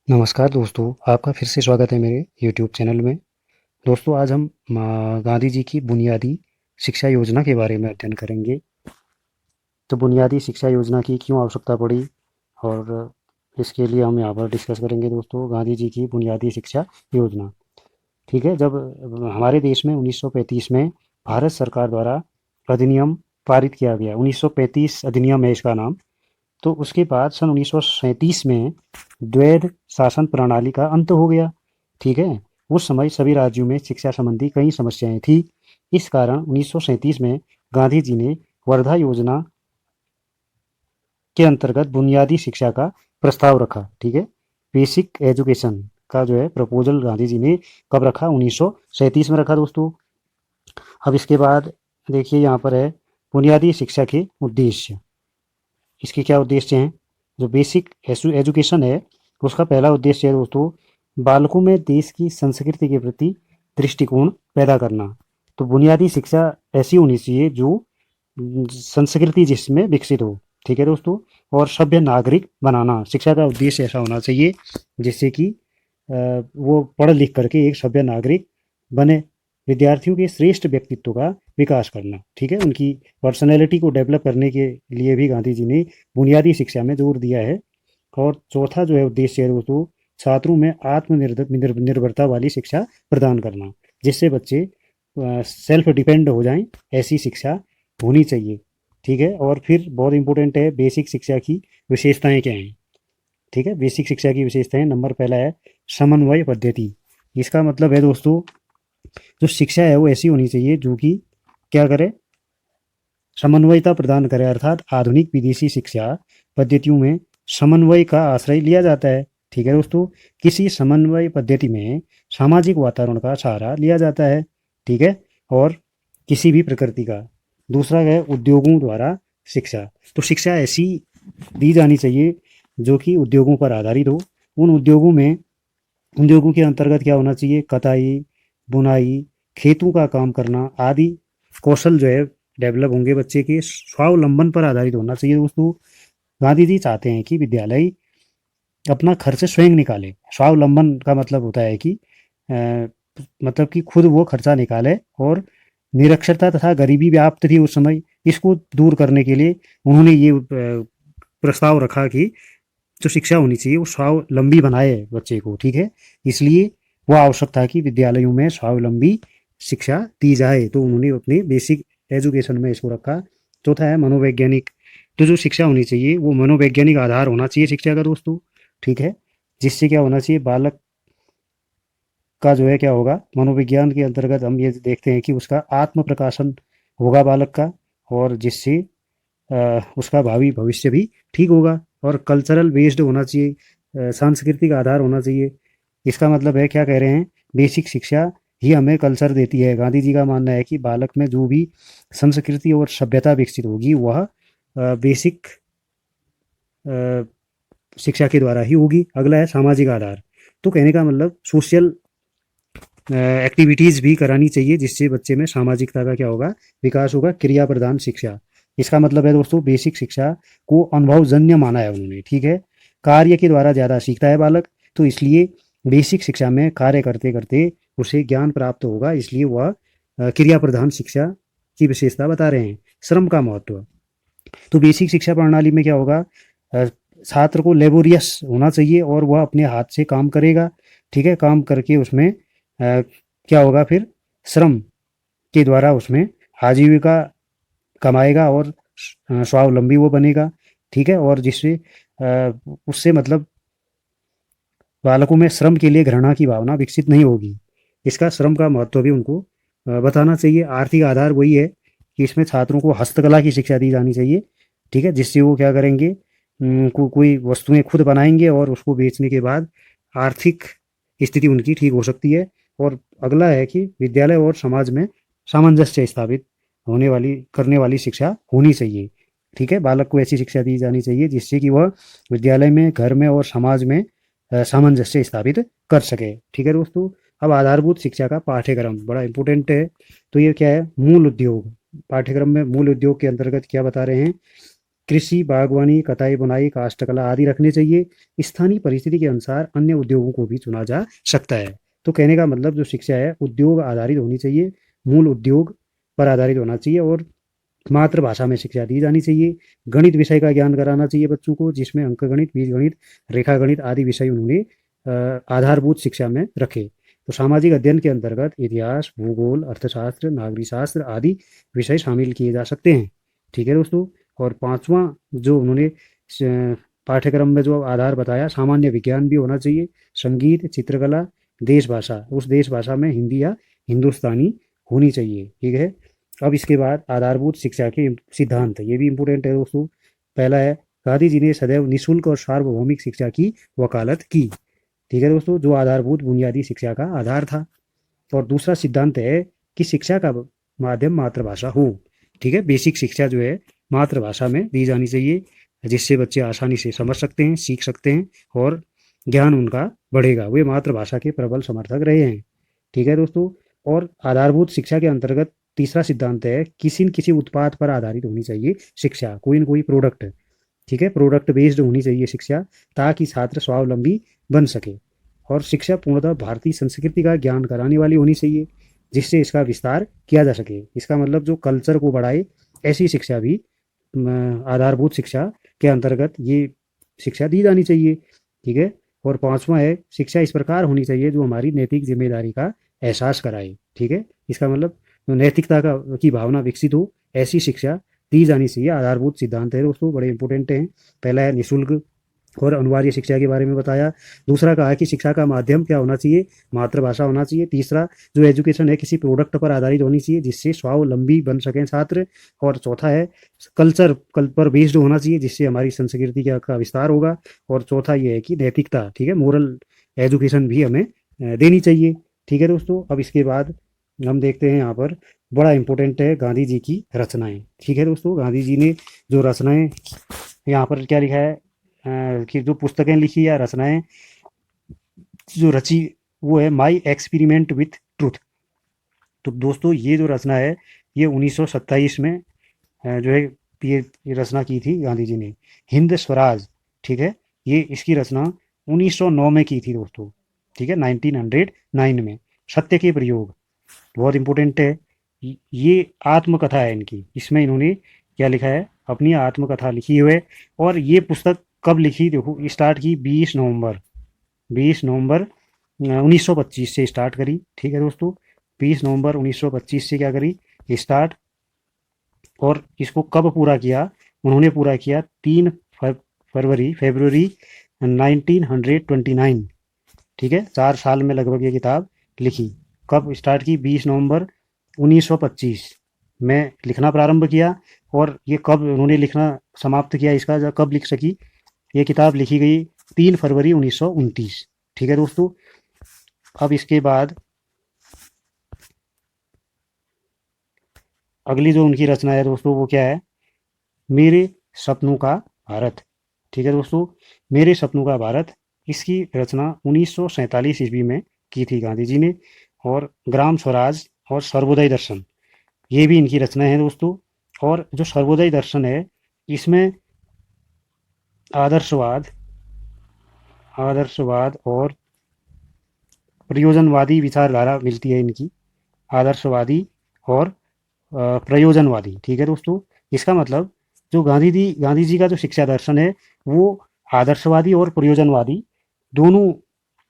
नमस्कार दोस्तों, आपका फिर से स्वागत है मेरे यूट्यूब चैनल में। दोस्तों, आज हम गांधी जी की बुनियादी शिक्षा योजना के बारे में अध्ययन करेंगे। तो बुनियादी शिक्षा योजना की क्यों आवश्यकता पड़ी और इसके लिए हम यहाँ पर डिस्कस करेंगे दोस्तों गांधी जी की बुनियादी शिक्षा योजना। ठीक है, जब हमारे देश में 1935 में भारत सरकार द्वारा अधिनियम पारित किया गया, 1935 अधिनियम है इसका नाम। तो उसके बाद सन 1937 में द्वैध शासन प्रणाली का अंत हो गया। ठीक है, उस समय सभी राज्यों में शिक्षा संबंधी कई समस्याएं थी। इस कारण 1937 में गांधी जी ने वर्धा योजना के अंतर्गत बुनियादी शिक्षा का प्रस्ताव रखा। ठीक है, बेसिक एजुकेशन का जो है प्रपोजल गांधी जी ने कब रखा? 1937 में रखा दोस्तों। अब इसके बाद देखिए यहाँ पर है बुनियादी शिक्षा के उद्देश्य। इसके क्या उद्देश्य हैं? जो बेसिक एजुकेशन है उसका पहला उद्देश्य है दोस्तों बालकों में देश की संस्कृति के प्रति दृष्टिकोण पैदा करना। तो बुनियादी शिक्षा ऐसी होनी चाहिए जो संस्कृति जिसमें विकसित हो। ठीक है दोस्तों, और सभ्य नागरिक बनाना। शिक्षा का उद्देश्य ऐसा होना चाहिए जिससे कि वो पढ़ लिख करके एक सभ्य नागरिक बने। विद्यार्थियों के श्रेष्ठ व्यक्तित्व का विकास करना। ठीक है, उनकी पर्सनैलिटी को डेवलप करने के लिए भी गांधी जी ने बुनियादी शिक्षा में जोर दिया है। और चौथा जो है उद्देश्य है दोस्तों छात्रों में आत्मनिर्भरता वाली शिक्षा प्रदान करना, जिससे बच्चे सेल्फ डिपेंड हो जाएं। ऐसी शिक्षा होनी चाहिए। ठीक है, और फिर बहुत इंपॉर्टेंट है बेसिक शिक्षा की विशेषताएं क्या हैं। ठीक है, बेसिक शिक्षा की विशेषताएं नंबर पहला है समन्वय पद्धति। इसका मतलब है दोस्तों जो शिक्षा है वो ऐसी होनी चाहिए जो कि क्या करे, समन्वयता प्रदान करे। अर्थात आधुनिक विदेशी शिक्षा पद्धतियों में समन्वय का आश्रय लिया जाता है। ठीक है दोस्तों, किसी समन्वय पद्धति में सामाजिक वातावरण का सहारा लिया जाता है। ठीक है, और किसी भी प्रकृति का। दूसरा है उद्योगों द्वारा शिक्षा। तो शिक्षा ऐसी दी जानी चाहिए जो कि उद्योगों पर आधारित हो। उन उद्योगों के अंतर्गत क्या होना चाहिए? कताई, बुनाई, खेतों का काम करना आदि कौशल जो है डेवलप होंगे बच्चे के। स्वावलंबन पर आधारित होना चाहिए दोस्तों। गांधी जी चाहते हैं कि विद्यालय अपना खर्च स्वयं निकाले। स्वावलंबन का मतलब होता है कि मतलब कि खुद वो खर्चा निकाले। और निरक्षरता तथा गरीबी व्याप्त थी उस समय, इसको दूर करने के लिए उन्होंने ये प्रस्ताव रखा कि जो शिक्षा होनी चाहिए वो स्वावलंबी बनाए बच्चे को। ठीक है, इसलिए वो आवश्यक था कि विद्यालयों में स्वावलंबी शिक्षा दी जाए। तो उन्होंने अपने बेसिक एजुकेशन में इसको रखा। चौथा है मनोवैज्ञानिक। तो जो शिक्षा होनी चाहिए वो मनोवैज्ञानिक आधार होना चाहिए शिक्षा का दोस्तों। ठीक है, जिससे क्या होना चाहिए बालक का जो है क्या होगा, मनोविज्ञान के अंतर्गत हम ये देखते हैं कि उसका आत्म प्रकाशन होगा बालक का, और जिससे उसका भावी भविष्य भी ठीक होगा। और कल्चरल बेस्ड होना चाहिए, सांस्कृतिक आधार होना चाहिए। इसका मतलब है क्या कह रहे हैं, बेसिक शिक्षा ही हमें कल्चर देती है। गांधी जी का मानना है कि बालक में जो भी संस्कृति और सभ्यता विकसित होगी वह बेसिक शिक्षा के द्वारा ही होगी। अगला है सामाजिक आधार। तो कहने का मतलब सोशल एक्टिविटीज़ भी करानी चाहिए जिससे बच्चे में सामाजिकता का क्या होगा, विकास होगा। क्रिया प्रधान शिक्षा। इसका मतलब है दोस्तों बेसिक शिक्षा को अनुभवजन्य माना है उन्होंने। ठीक है, कार्य के द्वारा ज़्यादा सीखता है बालक, तो इसलिए बेसिक शिक्षा में कार्य करते करते उसे ज्ञान प्राप्त होगा। इसलिए वह क्रिया प्रधान शिक्षा की विशेषता बता रहे हैं। श्रम का महत्व। तो बेसिक शिक्षा प्रणाली में क्या होगा, छात्र को लेबोरियस होना चाहिए और वह अपने हाथ से काम करेगा। ठीक है, काम करके उसमें क्या होगा, फिर श्रम के द्वारा उसमें आजीविका कमाएगा और स्वावलंबी वो बनेगा। ठीक है, और जिससे उससे मतलब बालकों में श्रम के लिए घृणा की भावना विकसित नहीं होगी। इसका श्रम का महत्व भी उनको बताना चाहिए। आर्थिक आधार वही है कि इसमें छात्रों को हस्तकला की शिक्षा दी जानी चाहिए। ठीक है, जिससे वो क्या करेंगे, कोई वस्तुएं खुद बनाएंगे और उसको बेचने के बाद आर्थिक स्थिति उनकी ठीक हो सकती है। और अगला है कि विद्यालय और समाज में सामंजस्य स्थापित होने वाली करने वाली शिक्षा होनी चाहिए। ठीक है, बालक को ऐसी शिक्षा दी जानी चाहिए जिससे कि वह विद्यालय में, घर में और समाज में सामंजस्य स्थापित कर सके। ठीक है दोस्तों, अब आधारभूत शिक्षा का पाठ्यक्रम बड़ा इंपॉर्टेंट है। तो ये क्या है, मूल उद्योग। पाठ्यक्रम में मूल उद्योग के अंतर्गत क्या बता रहे हैं, कृषि, बागवानी, कताई बुनाई, काष्ठकला आदि रखने चाहिए। स्थानीय परिस्थिति के अनुसार अन्य उद्योगों को भी चुना जा सकता है। तो कहने का मतलब जो शिक्षा है उद्योग आधारित होनी चाहिए, मूल उद्योग पर आधारित होना चाहिए और मातृभाषा में शिक्षा दी जानी चाहिए। गणित विषय का ज्ञान कराना चाहिए बच्चों को, जिसमें अंक गणित, बीज गणित, रेखा गणित आदि विषय उन्होंने आधारभूत शिक्षा में रखे। तो सामाजिक अध्ययन के अंतर्गत इतिहास, भूगोल, अर्थशास्त्र, नागरिक शास्त्र आदि विषय शामिल किए जा सकते हैं। ठीक है दोस्तों। और पांचवा जो उन्होंने पाठ्यक्रम में जो आधार बताया, सामान्य विज्ञान भी होना चाहिए, संगीत, चित्रकला, देश भाषा, उस देश भाषा में हिंदी या हिंदुस्तानी होनी चाहिए। ठीक है। अब इसके बाद आधारभूत शिक्षा के सिद्धांत, ये भी इम्पोर्टेंट है दोस्तों। पहला है, गांधी जी ने सदैव निःशुल्क और सार्वभौमिक शिक्षा की वकालत की। ठीक है दोस्तों, जो आधारभूत बुनियादी शिक्षा का आधार था। और दूसरा सिद्धांत है कि शिक्षा का माध्यम मातृभाषा हो। ठीक है, बेसिक शिक्षा जो है मातृभाषा में दी जानी चाहिए, जिससे बच्चे आसानी से समझ सकते हैं, सीख सकते हैं और ज्ञान उनका बढ़ेगा। वे मातृभाषा के प्रबल समर्थक रहे हैं। ठीक है दोस्तों। और आधारभूत शिक्षा के अंतर्गत तीसरा सिद्धांत है, किसी न किसी उत्पाद पर आधारित होनी चाहिए शिक्षा, कोई न कोई प्रोडक्ट। ठीक है, प्रोडक्ट बेस्ड होनी चाहिए शिक्षा, ताकि छात्र स्वावलंबी बन सके। और शिक्षा पूर्णतः भारतीय संस्कृति का ज्ञान कराने वाली होनी चाहिए, जिससे इसका विस्तार किया जा सके। इसका मतलब जो कल्चर को बढ़ाए, ऐसी शिक्षा भी आधारभूत शिक्षा के अंतर्गत ये शिक्षा दी जानी चाहिए। ठीक है। और पांचवा है, शिक्षा इस प्रकार होनी चाहिए जो हमारी नैतिक जिम्मेदारी का एहसास कराए। ठीक है, इसका मतलब नैतिकता का की भावना विकसित हो, ऐसी शिक्षा दी जानी चाहिए। आधारभूत सिद्धांत है दोस्तों, बड़े इंपॉर्टेंट हैं। पहला है निःशुल्क और अनिवार्य शिक्षा के बारे में बताया। दूसरा कहा कि शिक्षा का माध्यम क्या होना चाहिए, मातृभाषा होना चाहिए। तीसरा, जो एजुकेशन है किसी प्रोडक्ट पर आधारित होनी चाहिए, जिससे स्वावलंबी बन सकें छात्र। और चौथा है, कल्चर पर बेस्ड होना चाहिए, जिससे हमारी संस्कृति का विस्तार होगा। और चौथा ये है कि नैतिकता, ठीक है, मोरल एजुकेशन भी हमें देनी चाहिए। ठीक है दोस्तों। अब इसके बाद हम देखते हैं यहाँ पर बड़ा इंपॉर्टेंट है गांधी जी की रचनाएं। ठीक है दोस्तों, गांधी जी ने जो रचनाएं, यहाँ पर क्या लिखा है कि जो पुस्तकें लिखी या रचनाएं जो रची, वो है माई एक्सपेरिमेंट विथ ट्रूथ। तो दोस्तों ये जो रचना है, ये 1927 में जो है ये रचना की थी गांधी जी ने, हिंद स्वराज। ठीक है, ये इसकी रचना 1909 में की थी दोस्तों। ठीक है, 1909 में। सत्य के प्रयोग बहुत इंपॉर्टेंट है। ये आत्मकथा है इनकी, इसमें इन्होंने क्या लिखा है, अपनी आत्मकथा लिखी हुई है। और ये पुस्तक कब लिखी, देखो स्टार्ट की 20 नवंबर 1925 से स्टार्ट करी। ठीक है दोस्तों, 20 नवंबर 1925 से क्या करी स्टार्ट, और इसको कब पूरा किया, उन्होंने पूरा किया 3 फरवरी 1929। ठीक है, 4 साल में लगभग ये किताब लिखी। कब स्टार्ट की, 20 नवंबर 1925 में लिखना प्रारंभ किया। और ये कब उन्होंने लिखना समाप्त किया, इसका कब लिख सकी, ये किताब लिखी गई 3 फरवरी 1929। ठीक है दोस्तों। अब इसके बाद अगली जो उनकी रचना है दोस्तों, वो क्या है, मेरे सपनों का भारत। ठीक है दोस्तों, मेरे सपनों का भारत, इसकी रचना 1947 ईस्वी में की थी गांधी जी ने। और ग्राम स्वराज और सर्वोदय दर्शन, ये भी इनकी रचना है दोस्तों। और जो सर्वोदय दर्शन है, इसमें आदर्शवाद आदर्शवाद और प्रयोजनवादी विचारधारा मिलती है इनकी, आदर्शवादी और प्रयोजनवादी। ठीक है दोस्तों, इसका मतलब जो गांधी जी का जो शिक्षा दर्शन है, वो आदर्शवादी और प्रयोजनवादी दोनों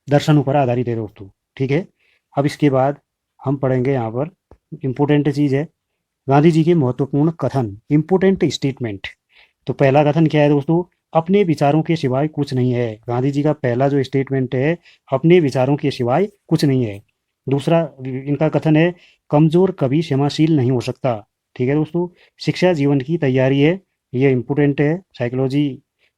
दर्शनों पर आधारित है दोस्तों। ठीक है। अब इसके बाद हम पढ़ेंगे, यहाँ पर इंपॉर्टेंट चीज़ है गांधी जी के महत्वपूर्ण कथन, इंपॉर्टेंट स्टेटमेंट। तो पहला कथन क्या है दोस्तों, अपने विचारों के सिवाय कुछ नहीं है। गांधी जी का पहला जो स्टेटमेंट है, अपने विचारों के सिवाय कुछ नहीं है। दूसरा इनका कथन है, कमजोर कभी क्षमाशील नहीं हो सकता। ठीक है दोस्तों, शिक्षा जीवन की तैयारी है, ये इंपॉर्टेंट है, साइकोलॉजी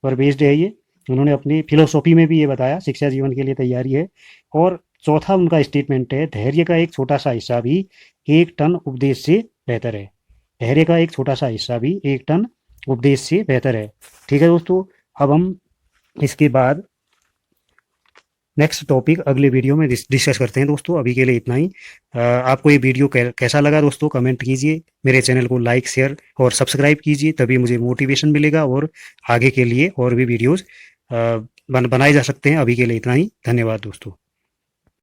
पर बेस्ड है ये। उन्होंने अपनी फिलोसॉफी में भी ये बताया, शिक्षा जीवन के लिए तैयारी है। और चौथा उनका स्टेटमेंट है, धैर्य का एक छोटा सा हिस्सा भी 1 टन उपदेश से बेहतर है। धैर्य का एक छोटा सा हिस्सा भी 1 टन उपदेश से बेहतर है। ठीक है दोस्तों। अब हम इसके बाद नेक्स्ट टॉपिक अगले वीडियो में डिस्कस करते हैं दोस्तों। अभी के लिए इतना ही। आपको ये वीडियो कैसा लगा दोस्तों, कमेंट कीजिए। मेरे चैनल को लाइक, शेयर और सब्सक्राइब कीजिए, तभी मुझे मोटिवेशन मिलेगा और आगे के लिए और भी वीडियोस बनाए जा सकते हैं। अभी के लिए इतना ही। धन्यवाद दोस्तों।